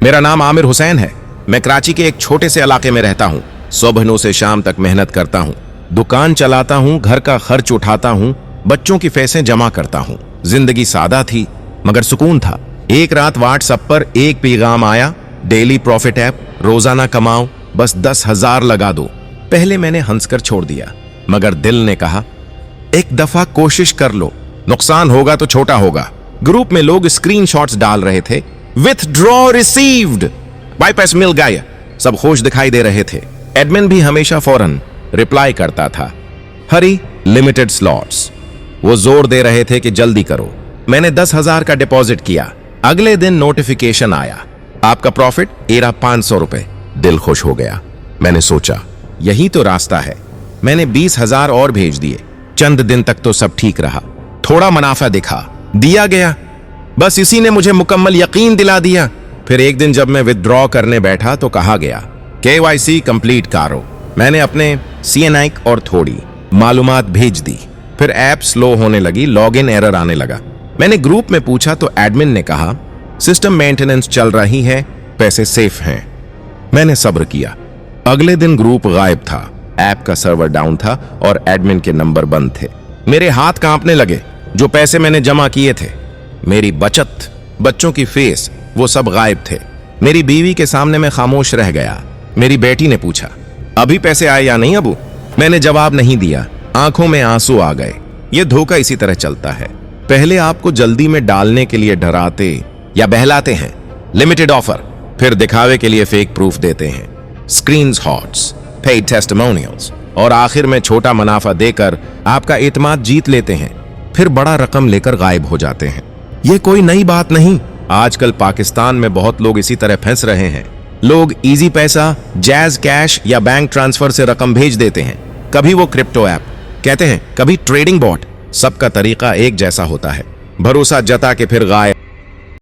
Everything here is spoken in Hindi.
मेरा नाम आमिर हुसैन है। मैं कराची के एक छोटे से इलाके में रहता हूँ। सुबह से शाम तक मेहनत करता हूँ, दुकान चलाता हूँ, घर का खर्च उठाता हूँ, बच्चों की फीसें जमा करता हूँ। जिंदगी सादा थी मगर सुकून था। एक रात व्हाट्सएप पर एक पैगाम आया, डेली प्रॉफिट ऐप, रोजाना कमाओ, बस 10,000 लगा दो। पहले मैंने हंसकर छोड़ दिया, मगर दिल ने कहा एक दफा कोशिश कर लो, नुकसान होगा तो छोटा होगा। ग्रुप में लोग स्क्रीनशॉट्स डाल रहे थे, विथड्रॉ रिसीव्ड, बाईपास मिल गया, सब खुश दिखाई दे रहे थे। एडमिन भी हमेशा फौरन रिप्लाई करता था, हरी लिमिटेड स्लॉट्स। वो जोर दे रहे थे कि जल्दी करो। मैंने 10,000 का डिपॉजिट किया। अगले दिन नोटिफिकेशन आया, आपका प्रॉफिट era 500 रुपए। दिल खुश हो गया। मैंने सोचा यही तो रास्ता है। मैंने 20,000 और भेज दिए। चंद दिन तक तो सब ठीक रहा, थोड़ा मुनाफा दिया गया। बस इसी ने मुझे मुकम्मल यकीन दिला दिया। फिर एक दिन जब मैं विथड्रॉ करने बैठा तो कहा गया KYC कंप्लीट करो। मैंने अपने CNI और थोड़ी मालूमात भेज दी। फिर ऐप स्लो होने लगी, लॉगिन एरर आने लगा। मैंने ग्रुप में पूछा तो एडमिन ने कहा सिस्टम मेंटेनेंस चल रही है, पैसे सेफ हैं। मैंने सब्र किया। अगले दिन ग्रुप गायब था, ऐप का सर्वर डाउन था और एडमिन के नंबर बंद थे। मेरे हाथ कांपने लगे। जो पैसे मैंने जमा किए थे, मेरी बचत, बच्चों की फीस, वो सब गायब थे। मेरी बीवी के सामने मैं खामोश रह गया। मेरी बेटी ने पूछा अभी पैसे आए या नहीं अबू? मैंने जवाब नहीं दिया। आंखों में आंसू आ गए। ये धोखा इसी तरह चलता है। पहले आपको जल्दी में डालने के लिए डराते या बहलाते हैं, लिमिटेड ऑफर, फिर दिखावे के लिए फेक प्रूफ देते हैं, स्क्रीनशॉट्स, पेड टेस्टिमोनियल्स, और आखिर में छोटा मुनाफा देकर आपका एतमाद जीत लेते हैं, फिर बड़ा रकम लेकर गायब हो जाते हैं। ये कोई नई बात नहीं। आजकल पाकिस्तान में बहुत लोग इसी तरह फंस रहे हैं। लोग इजी पैसा, जैज कैश या बैंक ट्रांसफर से रकम भेज देते हैं। कभी वो क्रिप्टो ऐप कहते हैं, कभी ट्रेडिंग बॉट। सबका तरीका एक जैसा होता है, भरोसा जता के फिर गायब।